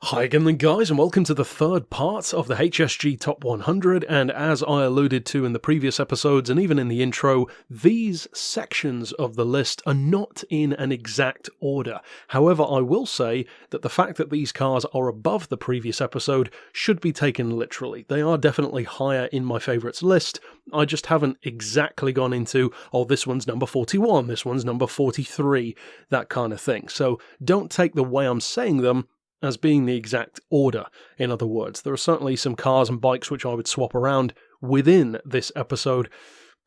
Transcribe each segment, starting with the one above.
Hi again then guys, and welcome to the third part of the HSG Top 100, and as I alluded to in the previous episodes and even in the intro, these sections of the list are not in an exact order. However, I will say that the fact that these cars are above the previous episode should be taken literally. They are definitely higher in my favourites list. I just haven't exactly gone into, oh, this one's number 41, this one's number 43, that kind of thing. So don't take the way I'm saying them as being the exact order. In other words, there are certainly some cars and bikes which I would swap around within this episode,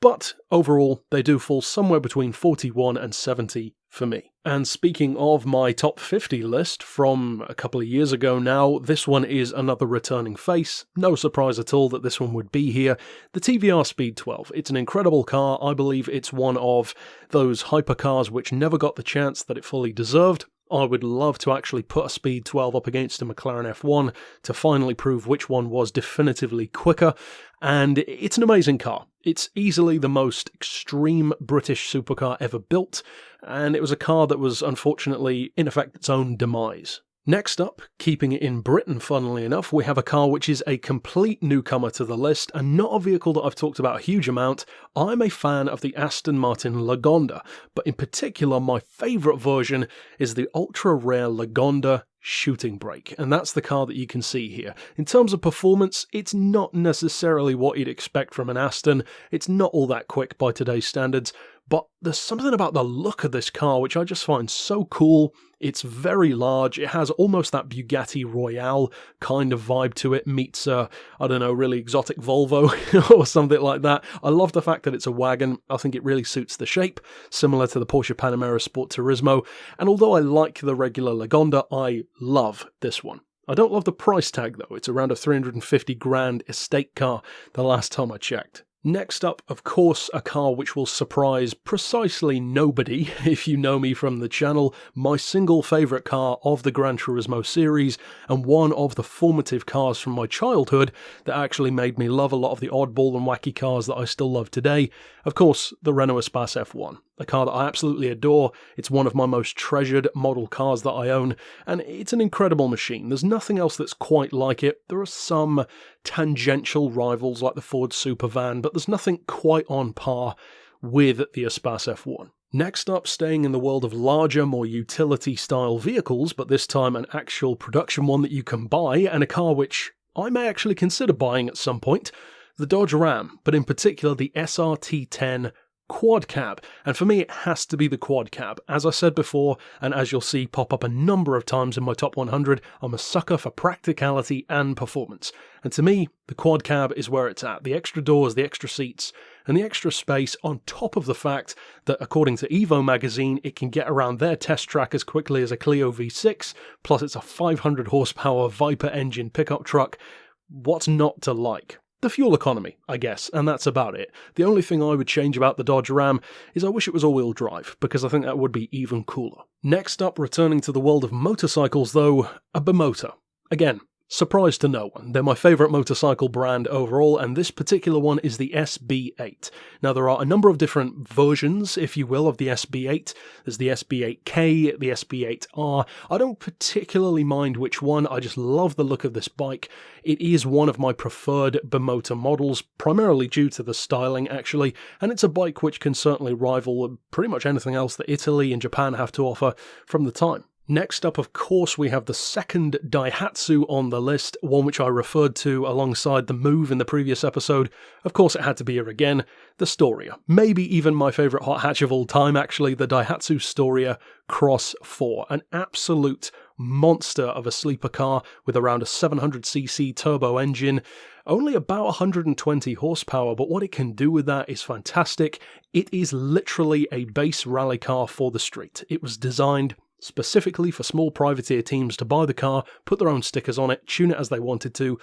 but overall they do fall somewhere between 41 and 70 for me. And speaking of my top 50 list from a couple of years ago now, this one is another returning face. No surprise at all that this one would be here. The TVR Speed 12. It's an incredible car. I believe it's one of those hypercars which never got the chance that it fully deserved. I would love to actually put a Speed 12 up against a McLaren F1 to finally prove which one was definitively quicker, and it's an amazing car. It's easily the most extreme British supercar ever built, and it was a car that was unfortunately in effect its own demise. Next up, keeping it in Britain funnily enough, we have a car which is a complete newcomer to the list and not a vehicle that I've talked about a huge amount. I'm a fan of the Aston Martin Lagonda, but in particular my favourite version is the ultra rare Lagonda Shooting Brake, and that's the car that you can see here. In terms of performance, it's not necessarily what you'd expect from an Aston. It's not all that quick by today's standards, but there's something about the look of this car which I just find so cool. It's very large, it has almost that Bugatti Royale kind of vibe to it, meets a, I don't know, really exotic Volvo or something like that. I love the fact that it's a wagon. I think it really suits the shape, similar to the Porsche Panamera Sport Turismo, and although I like the regular Lagonda, I love this one. I don't love the price tag though. It's around a 350 grand estate car the last time I checked. Next up, of course, a car which will surprise precisely nobody if you know me from the channel, my single favourite car of the Gran Turismo series, and one of the formative cars from my childhood that actually made me love a lot of the oddball and wacky cars that I still love today. Of course, the Renault Espace F1. A car that I absolutely adore. It's one of my most treasured model cars that I own, and it's an incredible machine. There's nothing else that's quite like it. There are some tangential rivals like the Ford Supervan, but there's nothing quite on par with the Espace F1. Next up, staying in the world of larger, more utility-style vehicles, but this time an actual production one that you can buy, and a car which I may actually consider buying at some point, the Dodge Ram, but in particular the SRT10 Quad Cab, and for me it has to be the Quad Cab. As I said before, and as you'll see pop up a number of times in my top 100, I'm a sucker for practicality and performance, and to me the Quad Cab is where it's at. The extra doors, the extra seats, and the extra space, on top of the fact that according to Evo magazine it can get around their test track as quickly as a Clio V6, plus it's a 500 horsepower Viper engine pickup truck. What's not to like? The fuel economy, I guess, and that's about it. The only thing I would change about the Dodge Ram is I wish it was all-wheel drive, because I think that would be even cooler. Next up, returning to the world of motorcycles though, a Bimota. Again, surprise to no one. They're my favourite motorcycle brand overall, and this particular one is the SB8. Now, there are a number of different versions, if you will, of the SB8. There's the SB8K, the SB8R. I don't particularly mind which one, I just love the look of this bike. It is one of my preferred Bimota models, primarily due to the styling, actually, and it's a bike which can certainly rival pretty much anything else that Italy and Japan have to offer from the time. Next up, of course, we have the second Daihatsu on the list, one which I referred to alongside the Move in the previous episode. Of course, it had to be here again, the Storia. Maybe even my favourite hot hatch of all time, actually, the Daihatsu Storia Cross 4. An absolute monster of a sleeper car with around a 700cc turbo engine. Only about 120 horsepower, but what it can do with that is fantastic. It is literally a base rally car for the street. It was designed specifically for small privateer teams to buy the car, put their own stickers on it, tune it as they wanted to,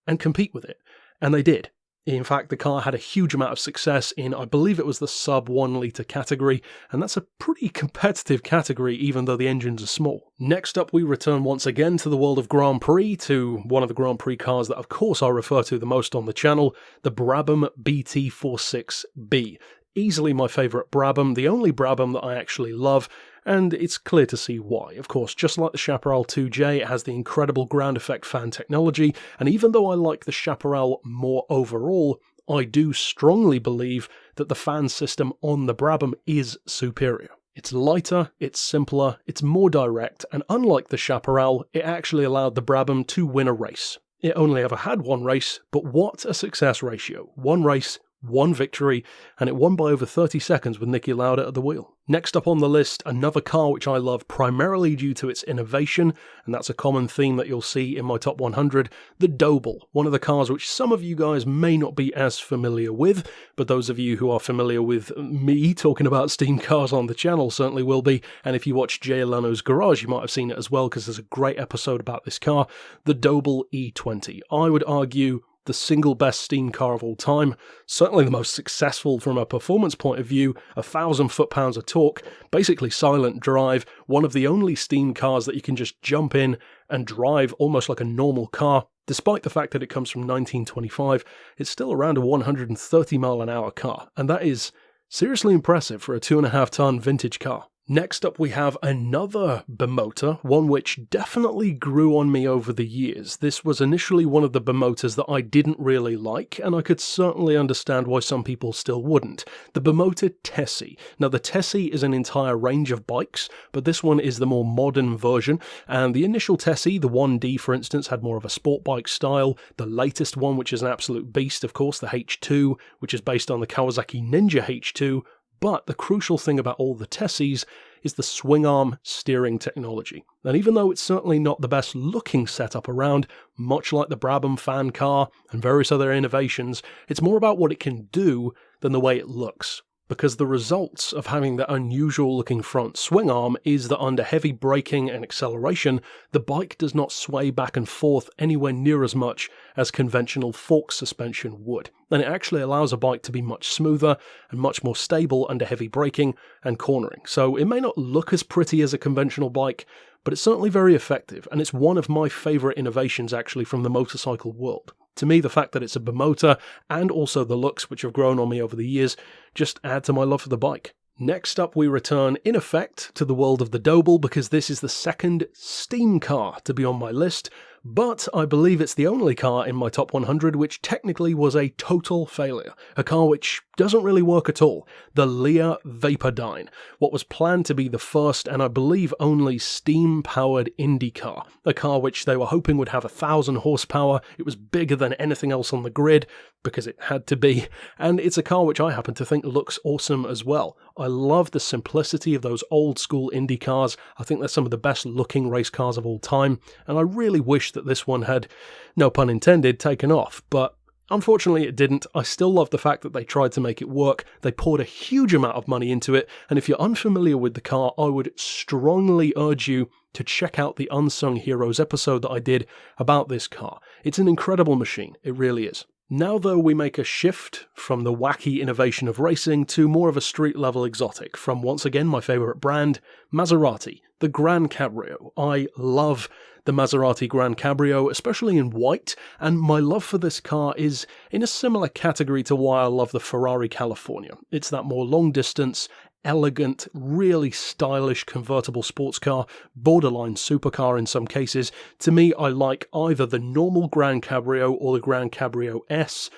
and compete with it. And they did. In fact, the car had a huge amount of success in, I believe it was the sub 1 litre category, and that's a pretty competitive category even though the engines are small. Next up, we return once again to the world of Grand Prix, to one of the Grand Prix cars that of course I refer to the most on the channel, the Brabham BT46B. Easily my favourite Brabham, the only Brabham that I actually love, and it's clear to see why. Of course, just like the Chaparral 2J, it has the incredible ground effect fan technology, and even though I like the Chaparral more overall, I do strongly believe that the fan system on the Brabham is superior. It's lighter, it's simpler, it's more direct, and unlike the Chaparral, it actually allowed the Brabham to win a race. It only ever had one race, but what a success ratio. One race, one victory, and it won by over 30 seconds with Niki Lauda at the wheel. Next up on the list, another car which I love primarily due to its innovation, and that's a common theme that you'll see in my top 100, the Doble, one of the cars which some of you guys may not be as familiar with, but those of you who are familiar with me talking about steam cars on the channel certainly will be, and if you watch Jay Leno's Garage you might have seen it as well because there's a great episode about this car, the Doble E20. I would argue the single best steam car of all time, certainly the most successful from a performance point of view, 1,000 foot-pounds of torque, basically silent drive, one of the only steam cars that you can just jump in and drive almost like a normal car. Despite the fact that it comes from 1925, it's still around a 130 mile an hour car, and that is seriously impressive for a 2.5-ton vintage car. Next up we have another bimotor, one which definitely grew on me over the years. This was initially one of the bimotors that I didn't really like, and I could certainly understand why some people still wouldn't. The bimotor Tessie. Now the Tessie is an entire range of bikes, but this one is the more modern version, and the initial Tessie, the 1D for instance, had more of a sport bike style. The latest one, which is an absolute beast of course, the H2, which is based on the Kawasaki Ninja H2, but the crucial thing about all the Tessies is the swingarm steering technology. And even though it's certainly not the best looking setup around, much like the Brabham fan car and various other innovations, it's more about what it can do than the way it looks. Because the results of having the unusual looking front swing arm is that under heavy braking and acceleration, the bike does not sway back and forth anywhere near as much as conventional fork suspension would. And it actually allows a bike to be much smoother and much more stable under heavy braking and cornering. So it may not look as pretty as a conventional bike, but it's certainly very effective, and it's one of my favourite innovations actually from the motorcycle world. To me, the fact that it's a bimotor, and also the looks which have grown on me over the years, just add to my love for the bike. Next up we return, in effect, to the world of the Doble, because this is the second steam car to be on my list, but I believe it's the only car in my top 100 which technically was a total failure. A car which doesn't really work at all. The Lear Vapordyne. What was planned to be the first and I believe only steam-powered Indy car. A car which they were hoping would have 1,000 horsepower. It was bigger than anything else on the grid, because it had to be. And it's a car which I happen to think looks awesome as well. I love the simplicity of those old school Indy cars. I think they're some of the best looking race cars of all time. And I really wish that this one had, no pun intended, taken off, but unfortunately it didn't. I still love the fact that they tried to make it work. They poured a huge amount of money into it, and if you're unfamiliar with the car, I would strongly urge you to check out the Unsung Heroes episode that I did about this car. It's an incredible machine, it really is. Now though, we make a shift from the wacky innovation of racing to more of a street level exotic from once again my favourite brand, Maserati, the Gran Cabrio. I love the Maserati Gran Cabrio, especially in white, and my love for this car is in a similar category to why I love the Ferrari California. It's that more long distance, elegant, really stylish convertible sports car, borderline supercar in some cases. To me, I like either the normal Gran Cabrio or the Gran Cabrio S.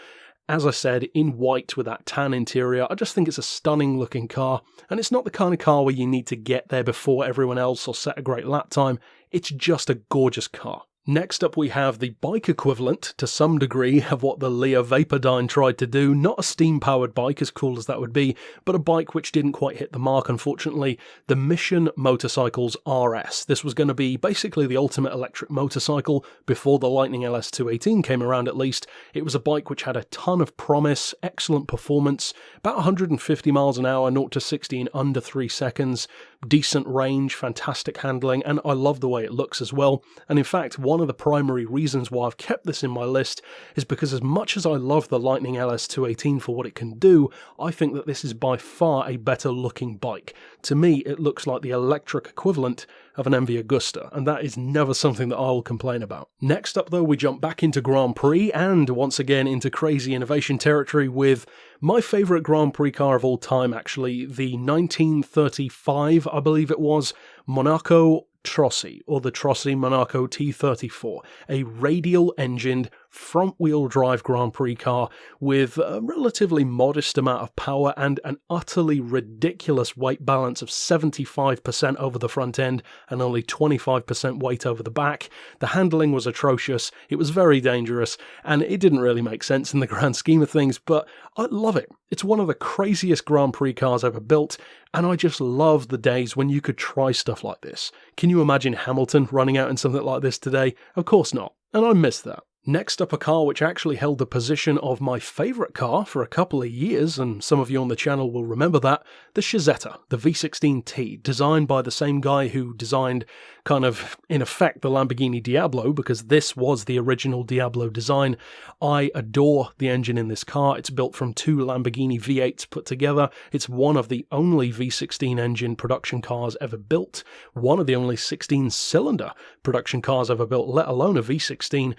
As I said, in white with that tan interior. I just think it's a stunning looking car, and it's not the kind of car where you need to get there before everyone else or set a great lap time. It's just a gorgeous car. Next up we have the bike equivalent, to some degree, of what the Lear Vapordyne tried to do. Not a steam-powered bike, as cool as that would be, but a bike which didn't quite hit the mark, unfortunately. The Mission Motorcycles RS. This was going to be basically the ultimate electric motorcycle before the Lightning LS218 came around at least. It was a bike which had a ton of promise, excellent performance, about 150 miles an hour, 0 to 60 in under 3 seconds, decent range, fantastic handling, and I love the way it looks as well. And in fact, one one of the primary reasons why I've kept this in my list is because as much as I love the Lightning LS218 for what it can do, I think that this is by far a better looking bike. To me, it looks like the electric equivalent of an MV Agusta, and that is never something that I will complain about. Next up though, we jump back into Grand Prix, and once again into crazy innovation territory with my favourite Grand Prix car of all time actually, the 1935, I believe it was, Monaco Trossi, or the Trossi Monaco T34, a radial-engined, front-wheel drive Grand Prix car with a relatively modest amount of power and an utterly ridiculous weight balance of 75% over the front end and only 25% weight over the back. The handling was atrocious, it was very dangerous, and it didn't really make sense in the grand scheme of things, but I love it. It's one of the craziest Grand Prix cars ever built, and I just love the days when you could try stuff like this. Can you imagine Hamilton running out in something like this today? Of course not, and I miss that. Next up, a car which actually held the position of my favourite car for a couple of years, and some of you on the channel will remember that, the Chiazzetta, the V16T, designed by the same guy who designed, kind of, in effect, the Lamborghini Diablo, because this was the original Diablo design. I adore the engine in this car. It's built from two Lamborghini V8s put together. It's one of the only V16 engine production cars ever built, one of the only 16-cylinder production cars ever built, let alone a V16,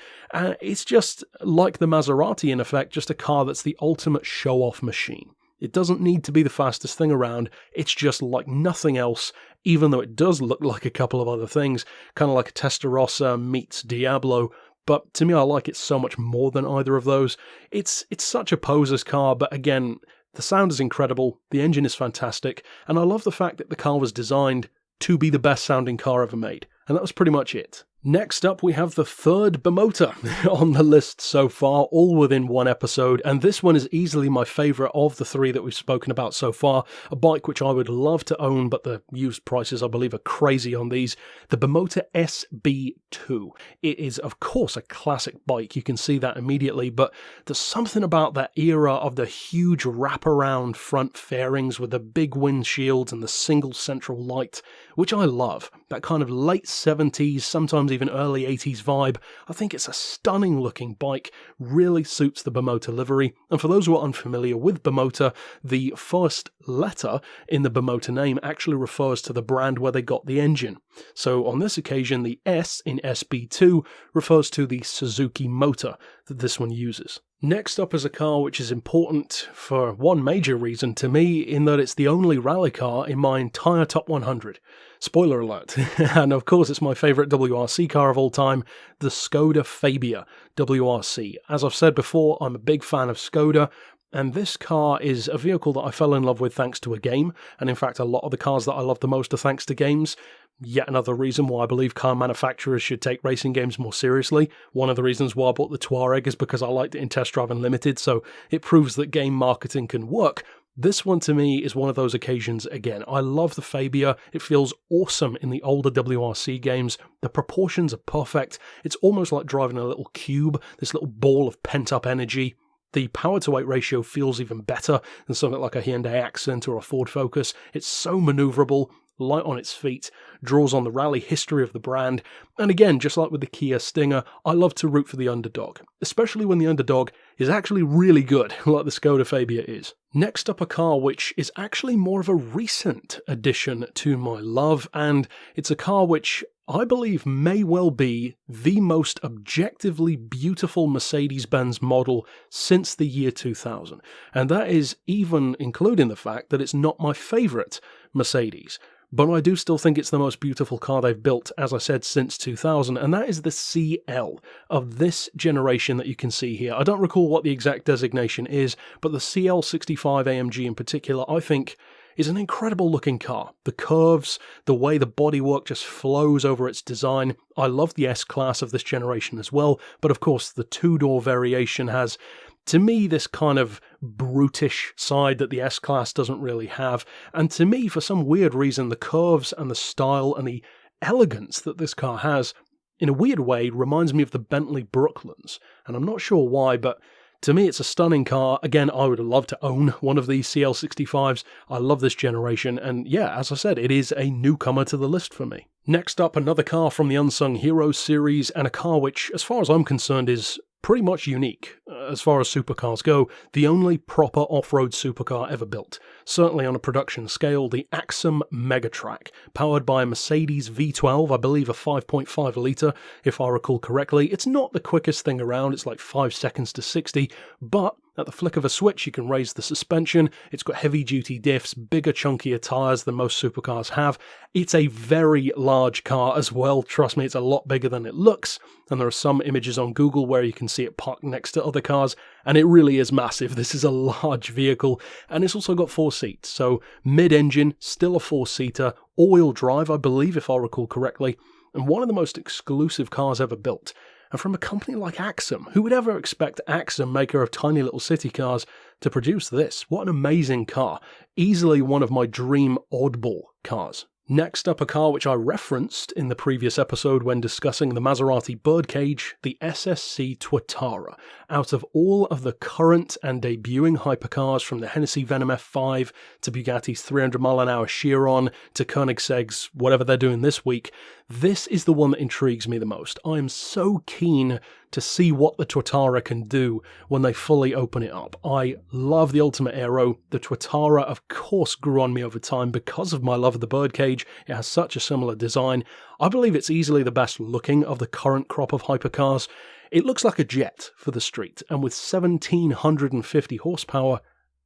it's just like the Maserati in effect, just a car that's the ultimate show-off machine. It doesn't need to be the fastest thing around, it's just like nothing else, even though it does look like a couple of other things, kind of like a Testarossa meets Diablo, but to me I like it so much more than either of those. It's such a poser's car, but again, the sound is incredible, the engine is fantastic, and I love the fact that the car was designed to be the best sounding car ever made, and that was pretty much it. Next up, we have the third Bimota on the list so far, all within one episode, and this one is easily my favourite of the three that we've spoken about so far, a bike which I would love to own, but the used prices, I believe, are crazy on these, the Bimota SB2. It is, of course, a classic bike, you can see that immediately, but there's something about that era of the huge wraparound front fairings with the big windshields and the single central light, which I love, that kind of late 70s, sometimes even early 80s vibe. I think it's a stunning looking bike, really suits the Bimota livery, and for those who are unfamiliar with Bimota, the first letter in the Bimota name actually refers to the brand where they got the engine. So on this occasion, the S in SB2 refers to the Suzuki motor that this one uses. Next up is a car which is important for one major reason to me, in that it's the only rally car in my entire top 100. Spoiler alert. And of course it's my favourite WRC car of all time, the Skoda Fabia WRC. As I've said before, I'm a big fan of Skoda, and this car is a vehicle that I fell in love with thanks to a game, and in fact a lot of the cars that I love the most are thanks to games. Yet another reason why I believe car manufacturers should take racing games more seriously. One of the reasons why I bought the Touareg is because I liked it in Test Drive Unlimited, so it proves that game marketing can work. This one to me is one of those occasions again. I love the Fabia, it feels awesome in the older WRC games, the proportions are perfect, it's almost like driving a little cube, this little ball of pent-up energy. The power-to-weight ratio feels even better than something like a Hyundai Accent or a Ford Focus. It's so manoeuvrable, light on its feet, draws on the rally history of the brand, and again, just like with the Kia Stinger, I love to root for the underdog, especially when the underdog is actually really good, like the Skoda Fabia is. Next up, a car which is actually more of a recent addition to my love, and it's a car which I believe may well be the most objectively beautiful Mercedes-Benz model since the year 2000, and that is even including the fact that it's not my favourite Mercedes. But I do still think it's the most beautiful car they've built, as I said, since 2000, and that is the CL of this generation that you can see here. I don't recall what the exact designation is, but the CL65 AMG in particular, I think, is an incredible looking car. The curves, the way the bodywork just flows over its design. I love the S-Class of this generation as well, but of course the two-door variation has, to me, this kind of brutish side that the S-Class doesn't really have, and to me, for some weird reason, the curves and the style and the elegance that this car has, in a weird way, reminds me of the Bentley Brooklands, and I'm not sure why, but To me, it's a stunning car. Again, I would love to own one of these CL65s. I love this generation, and yeah, as I said, it is a newcomer to the list for me. Next up, another car from the Unsung Heroes series, and a car which, as far as I'm concerned, is pretty much unique. As far as supercars go, the only proper off-road supercar ever built. Certainly on a production scale, the Axum Megatrack, powered by a Mercedes V12, I believe a 5.5 litre, if I recall correctly. It's not the quickest thing around, it's like 5 seconds to 60, but at the flick of a switch you can raise the suspension. It's got heavy-duty diffs, bigger, chunkier tyres than most supercars have. It's a very large car as well, trust me, it's a lot bigger than it looks, and there are some images on Google where you can see it parked next to other cars, and it really is massive. This is a large vehicle, and it's also got 4 seats, so mid-engine, still a 4-seater, all-wheel drive, I believe, if I recall correctly, and one of the most exclusive cars ever built. And from a company like Axum, who would ever expect Axum, maker of tiny little city cars, to produce this? What an amazing car. Easily one of my dream oddball cars. Next up, a car which I referenced in the previous episode when discussing the Maserati Birdcage, the SSC Tuatara. Out of all of the current and debuting hypercars, from the Hennessy Venom F5 to Bugatti's 300-mile-an-hour Chiron to Koenigsegg's whatever they're doing this week, this is the one that intrigues me the most. I am so keen to see what the Tuatara can do when they fully open it up. I love the Ultimate Aero. The Tuatara, of course, grew on me over time because of my love of the Birdcage. It has such a similar design. I believe it's easily the best looking of the current crop of hypercars. It looks like a jet for the street, and with 1,750 horsepower,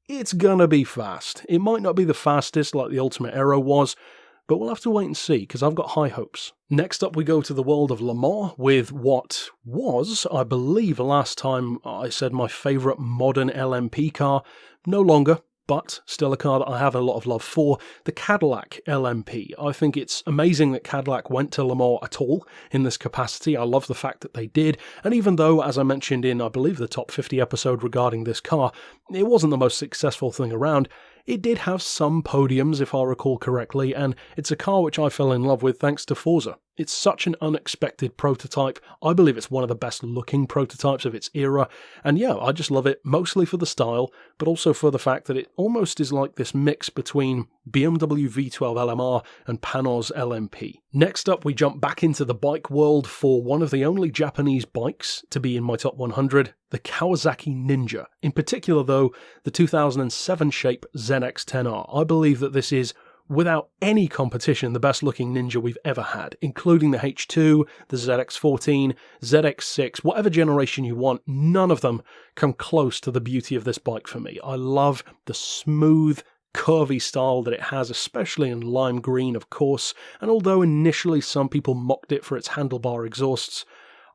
it's gonna be fast. It might not be the fastest like the Ultimate Aero was, but we'll have to wait and see, because I've got high hopes. Next up we go to the world of Le Mans with what was, I believe last time I said, my favourite modern LMP car. No longer, but still a car that I have a lot of love for, the Cadillac LMP. I think it's amazing that Cadillac went to Le Mans at all in this capacity. I love the fact that they did, and even though, as I mentioned in, I believe, the top 50 episode regarding this car, it wasn't the most successful thing around, it did have some podiums, if I recall correctly, and it's a car which I fell in love with thanks to Forza. It's such an unexpected prototype. I believe it's one of the best looking prototypes of its era, and yeah, I just love it, mostly for the style, but also for the fact that it almost is like this mix between BMW V12 LMR and Panoz LMP. Next up, we jump back into the bike world for one of the only Japanese bikes to be in my top 100, the Kawasaki Ninja. In particular, though, the 2007 shape ZX-10R. I believe that this is, without any competition, the best looking Ninja we've ever had, including the H2, the ZX-14, ZX6, whatever generation you want. None of them come close to the beauty of this bike for me. I love the smooth, curvy style that it has, especially in lime green, of course, and although initially some people mocked it for its handlebar exhausts,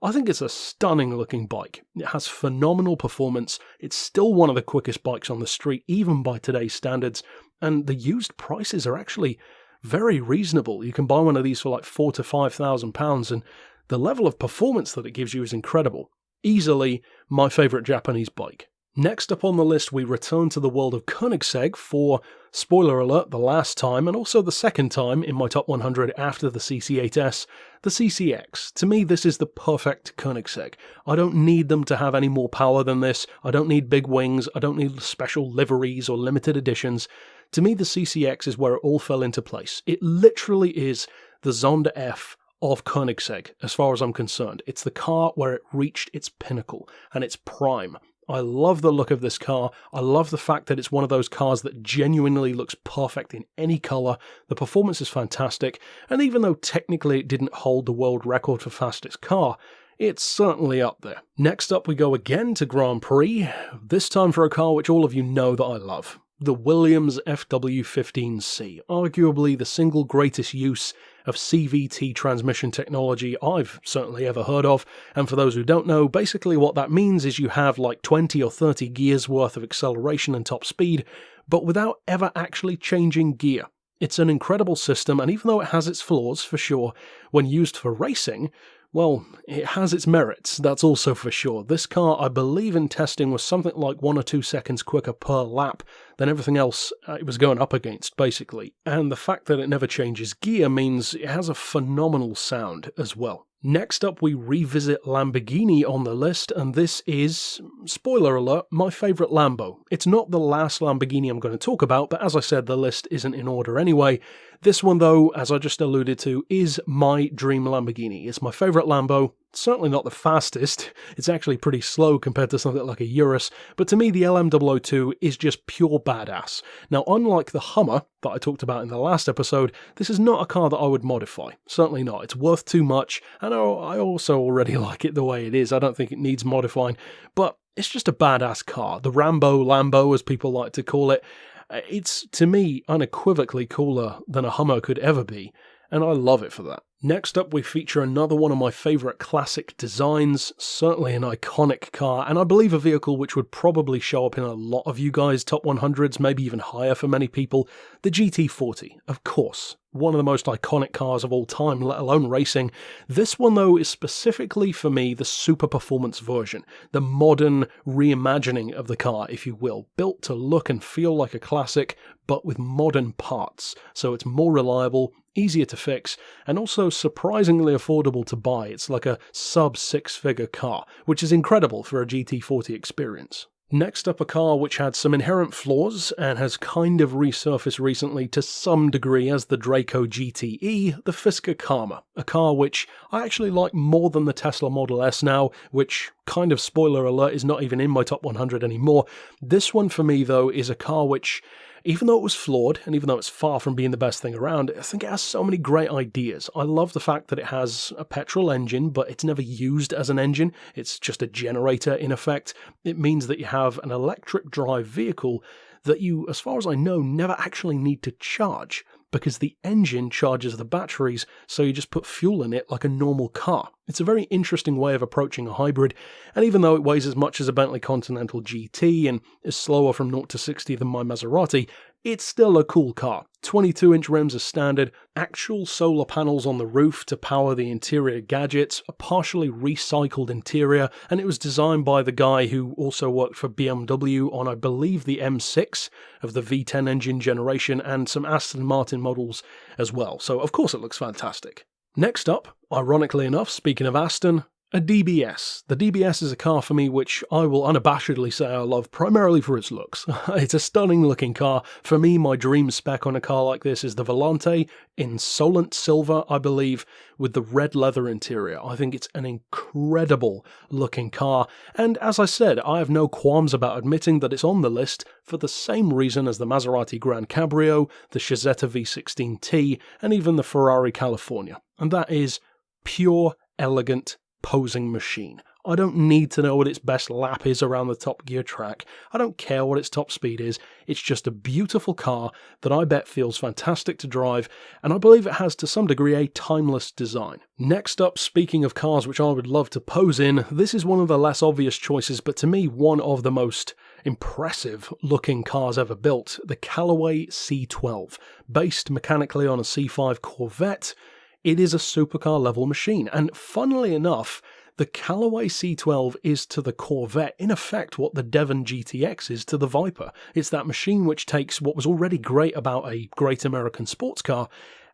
I think it's a stunning looking bike. It has phenomenal performance, it's still one of the quickest bikes on the street, even by today's standards, and the used prices are actually very reasonable. You can buy one of these for like £4,000 to £5,000, and the level of performance that it gives you is incredible. Easily my favourite Japanese bike. Next up on the list, we return to the world of Koenigsegg for, spoiler alert, the last time, and also the second time in my top 100 after the CC8S, the CCX. To me, this is the perfect Koenigsegg. I don't need them to have any more power than this. I don't need big wings. I don't need special liveries or limited editions. To me, the CCX is where it all fell into place. It literally is the Zonda F of Koenigsegg, as far as I'm concerned. It's the car where it reached its pinnacle and its prime. I love the look of this car. I love the fact that it's one of those cars that genuinely looks perfect in any colour. The performance is fantastic, and even though technically it didn't hold the world record for fastest car, it's certainly up there. Next up we go again to Grand Prix, this time for a car which all of you know that I love. The Williams FW15C, arguably the single greatest use of CVT transmission technology I've certainly ever heard of, and for those who don't know, basically what that means is you have like 20 or 30 gears worth of acceleration and top speed, but without ever actually changing gear. It's an incredible system, and even though it has its flaws, for sure, when used for racing, well, it has its merits, that's also for sure. This car, I believe in testing, was something like 1 or 2 seconds quicker per lap than everything else it was going up against, basically. And the fact that it never changes gear means it has a phenomenal sound as well. Next up, we revisit Lamborghini on the list, and this is, spoiler alert, my favourite Lambo. It's not the last Lamborghini I'm going to talk about, but as I said, the list isn't in order anyway. This one, though, as I just alluded to, is my dream Lamborghini. It's my favourite Lambo. It's certainly not the fastest. It's actually pretty slow compared to something like a Urus, but to me, the LM002 is just pure badass. Now, unlike the Hummer that I talked about in the last episode, this is not a car that I would modify. Certainly not. It's worth too much, and I also already like it the way it is. I don't think it needs modifying, but it's just a badass car. The Rambo Lambo, as people like to call it. It's, to me, unequivocally cooler than a Hummer could ever be, and I love it for that. Next up, we feature another one of my favourite classic designs, certainly an iconic car, and I believe a vehicle which would probably show up in a lot of you guys' top 100s, maybe even higher for many people, the GT40, of course. One of the most iconic cars of all time, let alone racing. This one, though, is specifically for me the super performance version, the modern reimagining of the car, if you will, built to look and feel like a classic, but with modern parts, so it's more reliable, easier to fix, and also surprisingly affordable to buy. It's like a sub-6-figure car, which is incredible for a GT40 experience. Next up, a car which had some inherent flaws and has kind of resurfaced recently to some degree as the Draco GTE, the Fisker Karma, a car which I actually like more than the Tesla Model S now, which, kind of spoiler alert, is not even in my top 100 anymore. This one for me, though, is a car which, even though it was flawed, and even though it's far from being the best thing around, I think it has so many great ideas. I love the fact that it has a petrol engine, but it's never used as an engine. It's just a generator, in effect. It means that you have an electric drive vehicle that you, as far as I know, never actually need to charge, because the engine charges the batteries, so you just put fuel in it like a normal car. It's a very interesting way of approaching a hybrid, and even though it weighs as much as a Bentley Continental GT and is slower from 0 to 60 than my Maserati, it's still a cool car. 22-inch rims are standard, actual solar panels on the roof to power the interior gadgets, a partially recycled interior, and it was designed by the guy who also worked for BMW on, I believe, the M6 of the V10 engine generation and some Aston Martin models as well, so of course it looks fantastic. Next up, ironically enough, speaking of Aston, a DBS. The DBS is a car for me which I will unabashedly say I love primarily for its looks. It's a stunning looking car. For me, my dream spec on a car like this is the Volante in Solent Silver, I believe, with the red leather interior. I think it's an incredible looking car, and as I said, I have no qualms about admitting that it's on the list for the same reason as the Maserati Gran Cabrio, the Chiazzetta V16T, and even the Ferrari California, and that is pure, elegant posing machine. I don't need to know what its best lap is around the Top Gear track. I don't care what its top speed is. It's just a beautiful car that I bet feels fantastic to drive, and I believe it has to some degree a timeless design. Next up, speaking of cars which I would love to pose in, this is one of the less obvious choices, but to me one of the most impressive looking cars ever built, the Callaway C12. Based mechanically on a C5 Corvette, it is a supercar level machine, and funnily enough, the Callaway C12 is to the Corvette, in effect, what the Devon GTX is to the Viper. It's that machine which takes what was already great about a great American sports car,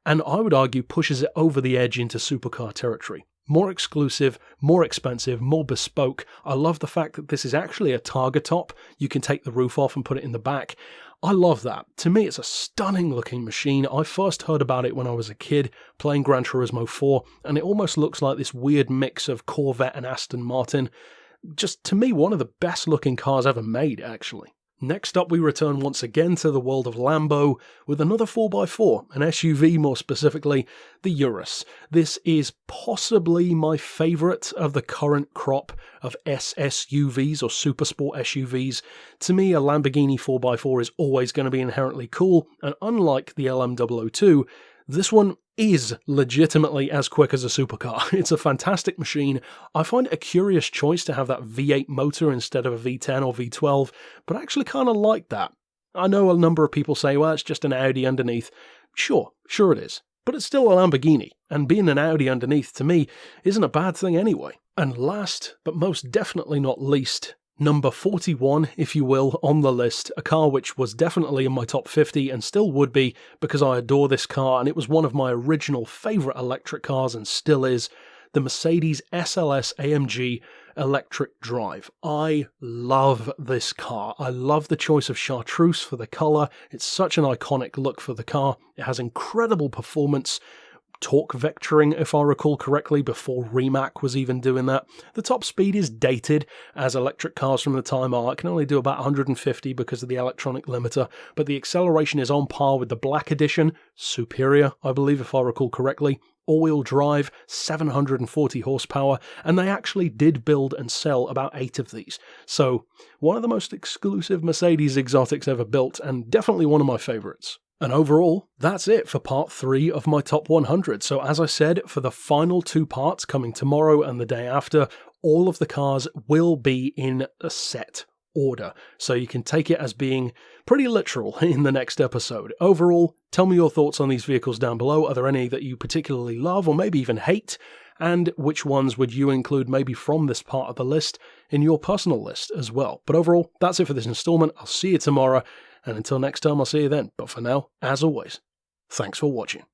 and I would argue pushes it over the edge into supercar territory. More exclusive, more expensive, more bespoke. I love the fact that this is actually a Targa top. You can take the roof off and put it in the back. I love that. To me, it's a stunning looking machine. I first heard about it when I was a kid playing Gran Turismo 4, and it almost looks like this weird mix of Corvette and Aston Martin. Just, to me, one of the best looking cars ever made, actually. Next up, we return once again to the world of Lambo with another 4x4, an SUV more specifically, the Urus. This is possibly my favourite of the current crop of SUVs or supersport SUVs. To me, a Lamborghini 4x4 is always going to be inherently cool, and unlike the LM002, this one is legitimately as quick as a supercar. It's a fantastic machine. I find it a curious choice to have that V8 motor instead of a V10 or V12, but I actually kind of like that. I know a number of people say, well, it's just an Audi underneath. Sure it is. But it's still a Lamborghini, and being an Audi underneath, to me, isn't a bad thing anyway. And last, but most definitely not least, number 41, if you will, on the list, a car which was definitely in my top 50 and still would be because I adore this car and it was one of my original favourite electric cars and still is, the Mercedes SLS AMG electric drive. I love this car. I love the choice of chartreuse for the colour. It's such an iconic look for the car. It has incredible performance. Torque vectoring, if I recall correctly, before Rimac was even doing that. The top speed is dated, as electric cars from the time are. It can only do about 150 because of the electronic limiter, but the acceleration is on par with the Black Edition, superior, I believe, if I recall correctly. All-wheel drive, 740 horsepower, and they actually did build and sell about 8 of these. So, one of the most exclusive Mercedes exotics ever built, and definitely one of my favourites. And overall, that's it for part 3 of my top 100. So as I said, for the final 2 parts coming tomorrow and the day after, all of the cars will be in a set order. So you can take it as being pretty literal in the next episode. Overall, tell me your thoughts on these vehicles down below. Are there any that you particularly love or maybe even hate? And which ones would you include maybe from this part of the list in your personal list as well? But overall, that's it for this installment. I'll see you tomorrow. And until next time, I'll see you then. But for now, as always, thanks for watching.